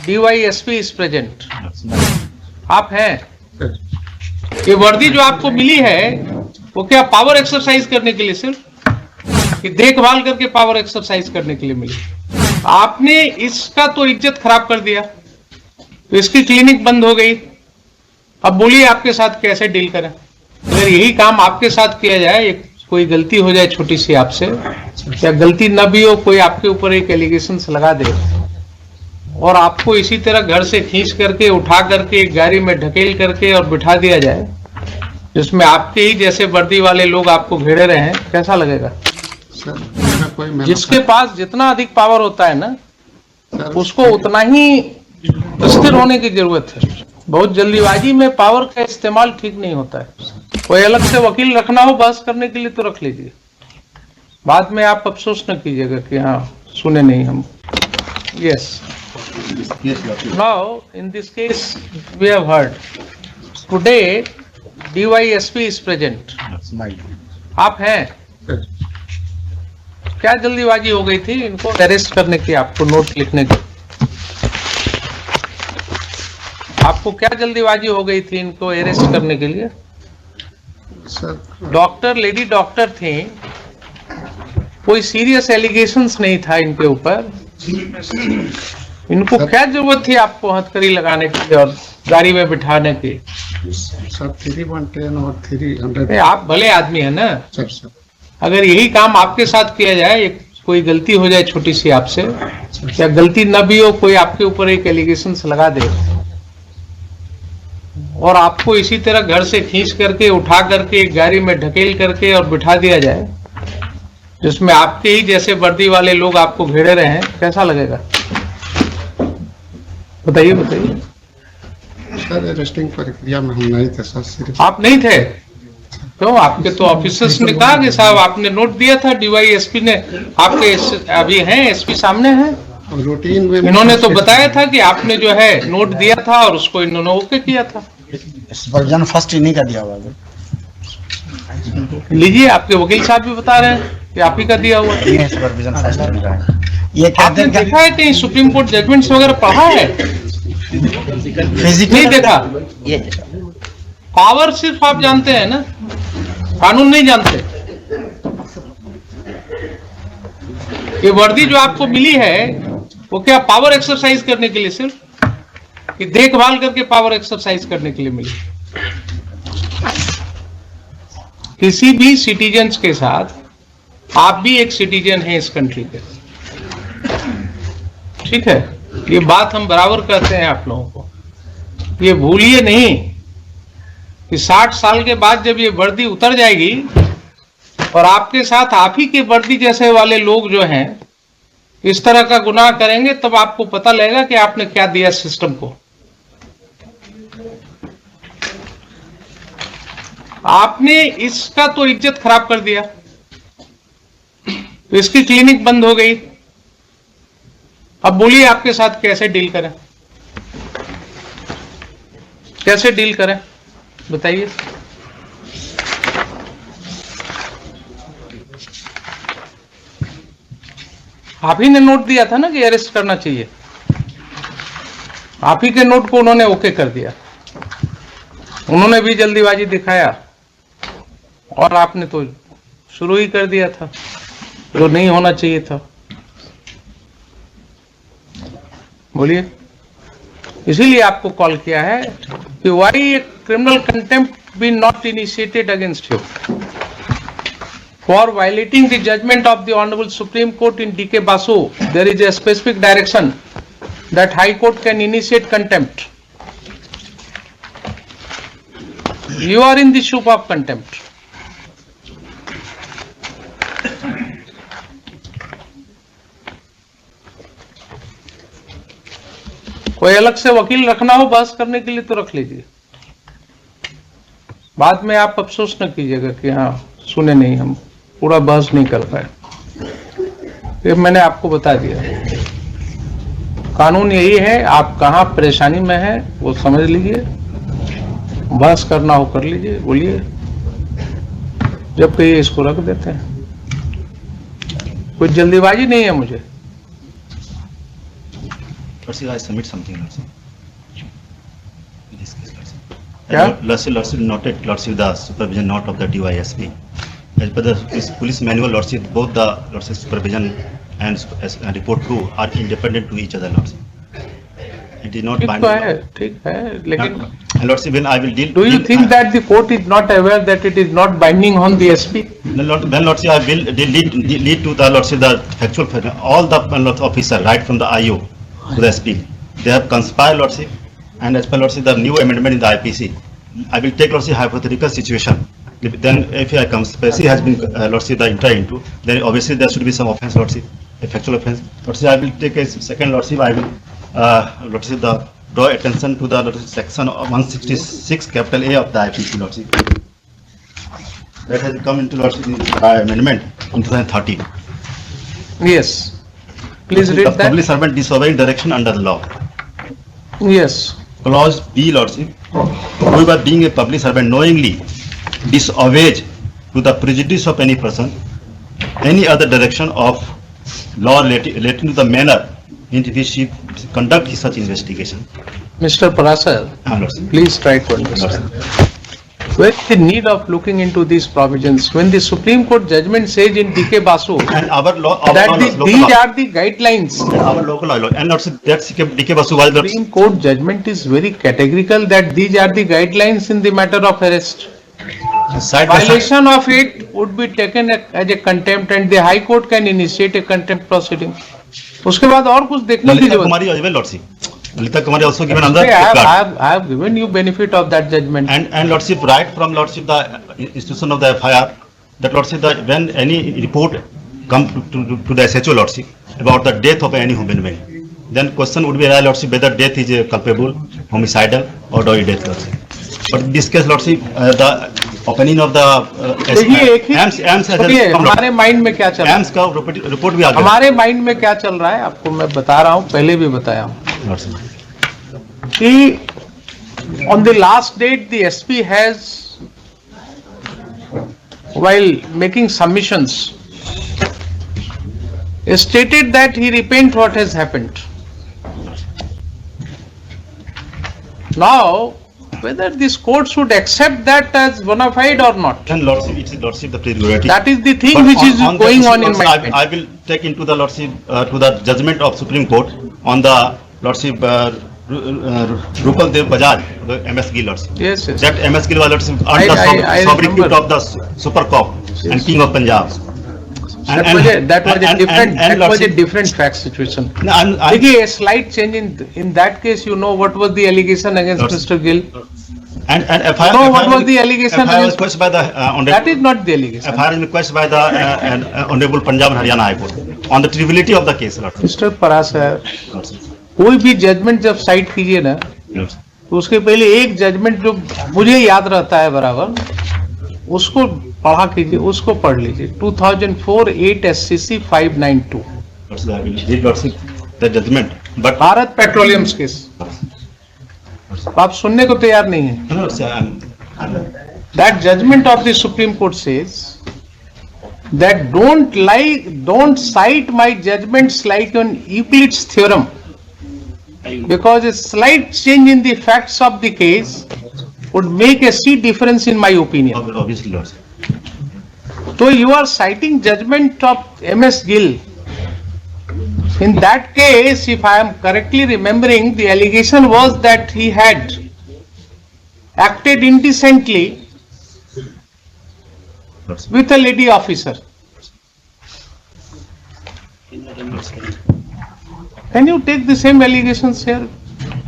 DYSP is present. आप हैं? ये वर्दी जो आपको मिली है वो क्या पावर एक्सरसाइज करने के लिए सिर्फ कि देखभाल करके पावर एक्सरसाइज करने के लिए मिली? आपने इसका तो इज्जत खराब कर दिया, तो इसकी क्लिनिक बंद हो गई। अब बोलिए आपके साथ कैसे डील करें? अगर यही काम आपके साथ किया जाए, कोई गलती हो जाए छोटी सी आपसे, या गलती न भी हो, कोई आपके ऊपर एक एलिगेशन लगा दे और आपको इसी तरह घर से खींच करके उठा करके एक गाड़ी में ढकेल करके और बिठा दिया जाए, जिसमें आपके ही जैसे वर्दी वाले लोग आपको घेरे रहे हैं, कैसा लगेगा? सर, जिसके पास जितना अधिक पावर होता है ना, उसको उतना ही स्थिर होने की जरूरत है। बहुत जल्दीबाजी में पावर का इस्तेमाल ठीक नहीं होता है। कोई अलग से वकील रखना हो बहस करने के लिए तो रख लीजिए, बाद में आप अफसोस न कीजिएगा कि हाँ सुने नहीं हम। Yes, now in this case we have heard today DYSP is present. आप हैं? क्या जल्दीबाजी हो गई थी इनको अरेस्ट करने की, आपको नोट लिखने की? आपको क्या जल्दीबाजी हो गई थी इनको अरेस्ट करने के लिए? डॉक्टर, लेडी डॉक्टर थी, कोई सीरियस एलिगेशंस नहीं था इनके ऊपर। इनको क्या जरूरत थी आपको हथकड़ी लगाने की और गाड़ी में बिठाने की? सर 310 और 300। आप भले आदमी है ना सर। अगर यही काम आपके साथ किया जाए, कोई गलती हो जाए छोटी सी आपसे, या गलती न भी हो, कोई आपके ऊपर एक एलिगेशन लगा दे और आपको इसी तरह घर से खींच करके उठा करके एक गाड़ी में ढकेल करके और बिठा दिया जाए, जिसमें आपके ही जैसे वर्दी वाले लोग आपको घेरे रहे हैं, कैसा लगेगा? बताइए बताइए। सर अरेस्टिंग प्रक्रिया में हम नहीं थे सर। आप नहीं थे? तो आपके तो ऑफिसर्स ने कहा कि साहब आपने नोट दिया था, DYSP ने आपके अभी हैं, SP सामने हैं, रूटीन में इन्होंने तो बताया था कि आपने जो है नोट दिया था और उसको इन्होंने ओके किया था। सुपरविजन फर्स्ट इन्हीं का दिया हुआ है। लीजिए, आपके वकील साहब भी बता रहे हैं कि आप ही का दिया हुआ है। सुपरविजन फर्स्ट इनका है। ये आपने देखा है कहीं सुप्रीम कोर्ट जजमेंट्स वगैरह पढ़ा है? नहीं देखा। पावर सिर्फ आप जानते हैं ना, कानून नहीं जानते। ये वर्दी जो आपको मिली है वो क्या पावर एक्सरसाइज करने के लिए सिर्फ कि देखभाल करके पावर एक्सरसाइज करने के लिए मिली? किसी भी सिटीजन्स के साथ आप भी एक सिटीजन हैं इस कंट्री के, ठीक है? ये बात हम बराबर कहते हैं आप लोगों को। ये भूलिए नहीं कि 60 साल के बाद जब ये वर्दी उतर जाएगी और आपके साथ आप ही के वर्दी जैसे वाले लोग जो हैं इस तरह का गुनाह करेंगे, तब आपको पता लगेगा कि आपने क्या दिया सिस्टम को। आपने इसका तो इज्जत खराब कर दिया, तो इसकी क्लिनिक बंद हो गई। अब बोलिए आपके साथ कैसे डील करें? कैसे डील करें बताइए? आप ही ने नोट दिया था ना कि अरेस्ट करना चाहिए, आप ही के नोट को उन्होंने ओके कर दिया। उन्होंने भी जल्दीबाजी दिखाया और आपने तो शुरू ही कर दिया था जो नहीं होना चाहिए था। बोलिए, इसीलिए आपको कॉल किया है कि why criminal contempt be not initiated against you for violating the judgment of the Honorable Supreme Court in D.K. Basu. There is a specific direction that High Court can initiate contempt. You are in the soup of contempt. कोई अलग से वकील रखना हो बहस करने के लिए तो रख लीजिए, बाद में आप अफसोस न कीजिएगा कि हाँ सुने नहीं हम, पूरा बहस नहीं कर पाए। ये मैंने आपको बता दिया, कानून यही है। आप कहाँ परेशानी में है वो समझ लीजिए, बहस करना हो कर लीजिए, बोलिए, जब कहिए इसको रख देते हैं। कोई जल्दीबाजी नहीं है मुझे। Lordship, I submit something, Lordship. In this case, Lordship. Yeah? Lordship noted, Lordship, the supervision note of the DYSP. As per the police manual, Lordship, both the Lordship supervision and report 2 are independent to each other, Lordship. It is not ठीक तो binding. है, ठीक है, लेकिन And Lordship, when I will deal. do you think that the court is not aware that it is not binding on the SP? Then Lordship, I will lead to the Lordship, the factual, all the officer, right from the IO to the SP. They have conspired, Lordship, and as per Lordship, the new amendment in the IPC. I will take Lordship hypothetical situation. Then if a conspiracy has been Lordship the enter into, then obviously there should be some offence, Lordship, a factual offence. Lordship, I will take a second, Lordship, I will Lordship, the draw attention to the Lordship, section 166 capital A of the IPC, Lordship. That has come into Lordship by amendment in 2013. Yes. Please The read that. public servant disobeying direction under the law. Yes. Clause B, Lordship, whoever being a public servant knowingly disobeys to the prejudice of any person, any other direction of law relating to the manner in which he conduct such investigation. Mr. Parasar, Lordship. please try to understand. Where is the need of looking into these provisions when the Supreme Court judgment says in D.K. Basu And our law, that local these law, are the guidelines. our local law, and Lordship, that's DK Basu was Lordship. Supreme Court judgment is very categorical that these are the guidelines in the matter of arrest. Side by side. Violation of it would be taken as a contempt and the High Court can initiate a contempt proceeding. उसके बाद और कुछ देखने की Lalita जरूरत Kumari as well, Lordship. Lalita Kumari also given under नहीं। safeguard. I have given you benefit of that judgment. And Lordship, right from Lordship, the institution of the FIR, that Lordship, that when any report come to the SHO, Lordship, about the death of any human being, then question would be, Lordship, whether death is culpable, homicidal or doggy death, Lordship. But in this case, Lordship, the opinion of the देखिए एक ही AMS has देखिए, come, हमारे mind में क्या चल रहा है, AMS का report भी आ गया, हमारे माइंड में क्या चल रहा है आपको मैं बता रहा हूँ, पहले भी बताया हूँ Lordship. कि on the last date the SP has, while making submissions, stated that he repent what has happened. Now, whether this court should accept that as bona fide or not, And Lordship, it is Lordship the prerogative. that is the thing But which is on going that on in issue my also, mind. I will take into the Lordship, to the judgment of Supreme Court on the Lordship, Rupal Dev Bajaj, the MS Gill, Lordship. Yes, yes. That MS Gill was Lordship I under sobriquet remember. of the Super Cop and King of Punjab. That was a Lordship, different fact situation. No, I- देखिए, a slight change in that case, you know what was the allegation against Lordship. Mr. Gill? and FIR. No, what was the allegation FIR was against- questioned by the That Honorable. is not the allegation. FIR is requested by the Honorable Punjab and Haryana High Court on the triviality of the case, Lordship. Mr. Parasar, Lordship. कोई भी judgement जब site कीजिए ना, Lordship. तो उसके पहले एक judgement जो मुझे याद रहता है बराबर, उसको पढ़ा कीजिए, उसको पढ़ लीजिए। 2004-8 SCC 592 Lordship, I will read, Lordship, the judgment, but Bharat petroleums case. आप सुनने को तैयार नहीं है। no, Lordship, That judgment of the Supreme Court says that don't cite my judgments like on Euclid's theorem, because a slight change in the facts of the case would make a sea difference in my opinion. obviously, Lordship. So you are citing judgment of MS Gill. In that case, if I am correctly remembering, the allegation was that he had acted indecently Lordship. with a lady officer. Lordship. Can you take the same allegations here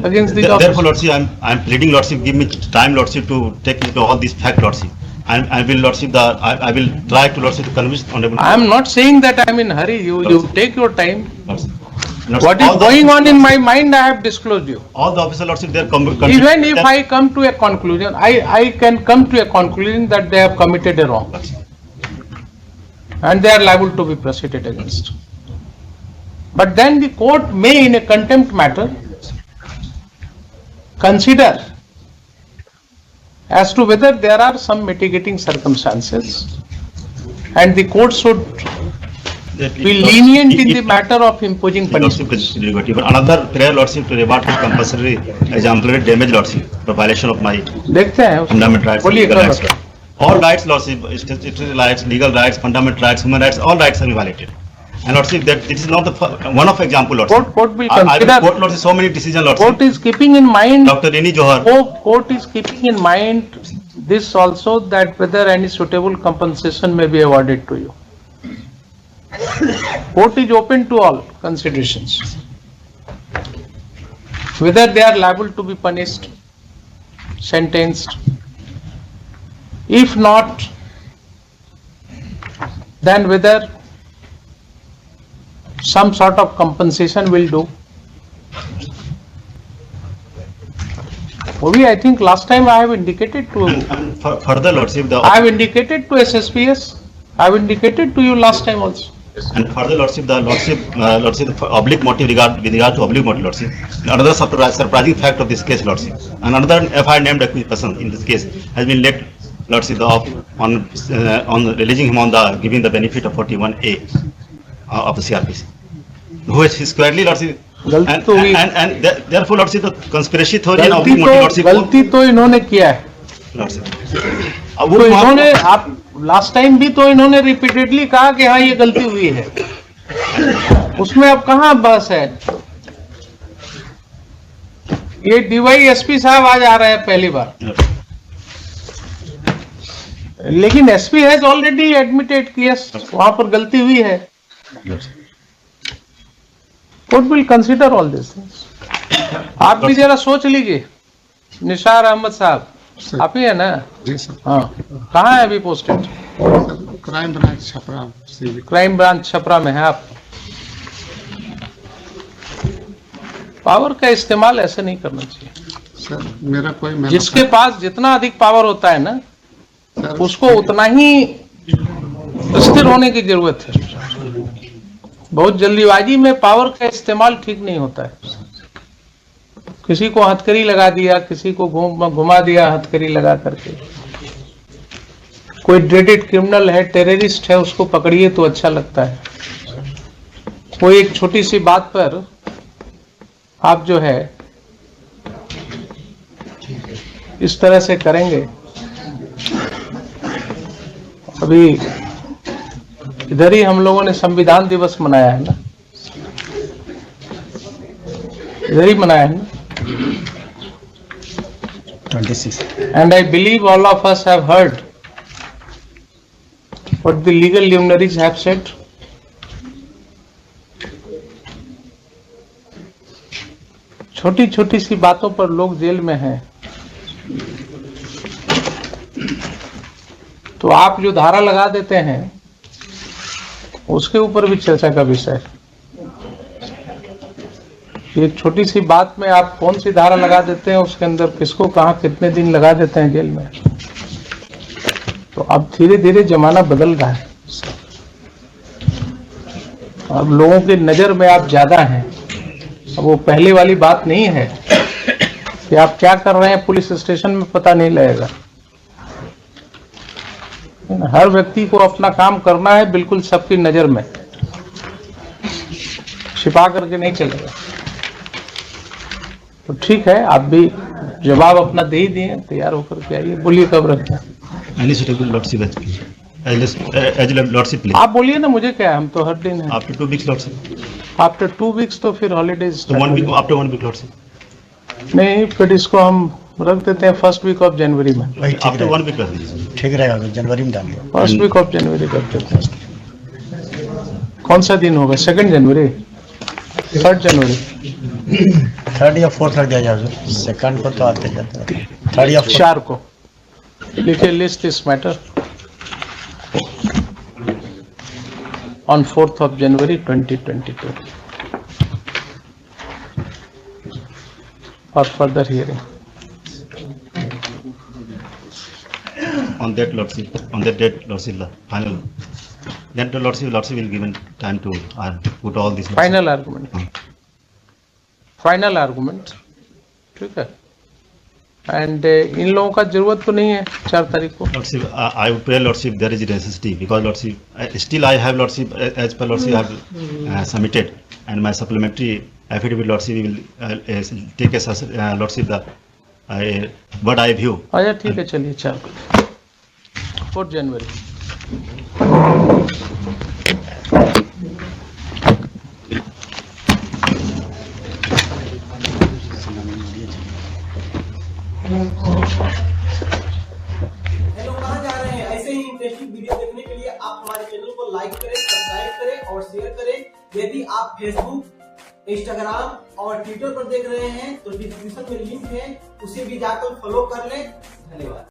against the Therefore, officer? Lordship, I'm pleading, Lordship, give me time, Lordship, to take into all these facts, Lordship. And I will, Lordship, I will try to, Lordship, to convince Honorable. I am not saying that I am in hurry. You take your time. Lordship. What is going on in my mind, I have disclosed you. All the officers, Lordship, they are Even if I come to a conclusion, I can come to a conclusion that they have committed a wrong and they are liable to be proceeded against. But then the court may, in a contempt matter, consider as to whether there are some mitigating circumstances, and the court should be lenient in the matter of imposing Lordship punishment. is prerogative. But another prayer, Lordship, to reward for compulsory exemplary damage, Lordship, for violation of my देखते हैं उसको। fundamental rights, बोलिए legal क्या rights. मतलब? All rights, Lordship, statutory rights, legal rights, fundamental rights, human rights, all rights have been violated. And Lordship, that this is not the one of example, Lordship. Court will I will consider. quote, Lordship, so many decisions, Lordship. Court is keeping in mind. Dr. Rini Johar, Court is keeping in mind this also, that whether any suitable compensation may be awarded to you. Court is open to all considerations. Whether they are liable to be punished, sentenced. If not, then whether some sort of compensation will do. Maybe I think last time I have indicated to, and further, Lordship, I have indicated to SSPS, I have indicated to you last time also. and further, Lordship, Lordship, the oblique motive with regard to oblique motive, Lordship. Another surprising fact of this case, Lordship, and another FIR named accused person in this case has been let, Lordship, on releasing him on the giving the benefit of 41A of the CRPC, who is squarely, Lordship, गलती तो हुई, and therefore, Lordship, the conspiracy theory and oblique motive, Lordship, गलती तो इन्होंने किया है। Lordship. तो इन्होंने, आप लास्ट टाइम भी तो इन्होंने रिपीटेडली कहा कि हाँ ये गलती हुई है, उसमें अब कहाँ बहस है। ये DYSP साहब आज आ रहे हैं पहली बार, लेकिन SP हैज ऑलरेडी एडमिटेड कि यस वहां पर गलती हुई है। Court will consider all this things. आप भी जरा सोच लीजिए। निसार अहमद साहब आप ही है ना? जी सर। हाँ, कहाँ है अभी posted? Crime branch Chhapra civil. Crime branch Chhapra में है आप। पावर का इस्तेमाल ऐसे नहीं करना चाहिए सर। मेरा कोई जिसके पास जितना अधिक पावर होता है ना, सर, उसको उतना ही स्थिर होने की जरूरत है। बहुत जल्दीबाजी में पावर का इस्तेमाल ठीक नहीं होता है। किसी को हथकड़ी लगा दिया, किसी को घुमा दिया हथकड़ी लगा करके। कोई ड्रेडेड क्रिमिनल है, टेररिस्ट है, उसको पकड़िए तो अच्छा लगता है। कोई एक छोटी सी बात पर आप जो है इस तरह से करेंगे। अभी इधर ही हम लोगों ने संविधान दिवस मनाया है ना, इधर ही मनाया है ना। 26. And I believe all of us have heard what the legal luminaries have said. छोटी छोटी सी बातों पर लोग जेल में हैं, तो आप जो धारा लगा देते हैं उसके ऊपर भी चर्चा का विषय है। एक छोटी सी बात में आप कौन सी धारा लगा देते हैं, उसके अंदर किसको कहां कितने दिन लगा देते हैं जेल में। तो अब धीरे धीरे जमाना बदल रहा है। अब लोगों की नजर में आप ज्यादा हैं। अब वो पहले वाली बात नहीं है कि आप क्या कर रहे हैं पुलिस स्टेशन में पता नहीं लगेगा। हर व्यक्ति को अपना काम करना है, बिल्कुल सबकी नजर में, छिपा करके नहीं चलेगा। तो ठीक है, आप भी जवाब अपना दे ही दिए, तैयार होकर के आइए। बोलिए कब रखते हैं? आप बोलिए ना, मुझे क्या है, हम तो हर दिन है। After 2 weeks, Lordship. After 2 weeks तो फिर holidays So 1 week, after 1 week, Lordship. नहीं, फिर इसको हम रख देते हैं फर्स्ट वीक ऑफ जनवरी में। वही ठीक After 1 रहेगा, week, Lordship. ठीक रहेगा, जनवरी में डालिए। फर्स्ट वीक ऑफ जनवरी कर देते हैं। कौन सा दिन होगा? 2 जनवरी, 3 जनवरी, 3rd या 4th रख दिया जाए। 2nd को तो आते जाते हैं, 3rd या 4th। 4 को लिखिए, list this matter on 4th of January 2022 for further hearing. On that, Lordship, on that date, Lordship, the final. Then the Lordship will given time to put all these. Final argument. Final argument. ठीक है, and in लोगों का जरूरत तो नहीं है 4 तारीख को। Lordship, I would pray, Lordship, there is necessity because Lordship, still I have Lordship, as per Lordship, I have submitted and my supplementary affidavit, Lordship, will take as Lordship the what I view. अच्छा ठीक है, चलिए 4 जनवरी। Hello, कहाँ जा रहे हैं? ऐसे ही interesting video देखने के लिए आप हमारे चैनल को लाइक करें, सब्सक्राइब करें और शेयर करें। यदि आप फेसबुक, इंस्टाग्राम और ट्विटर पर देख रहे हैं तो डिस्क्रिप्शन में लिंक है, उसे भी जाकर फॉलो कर लें। धन्यवाद।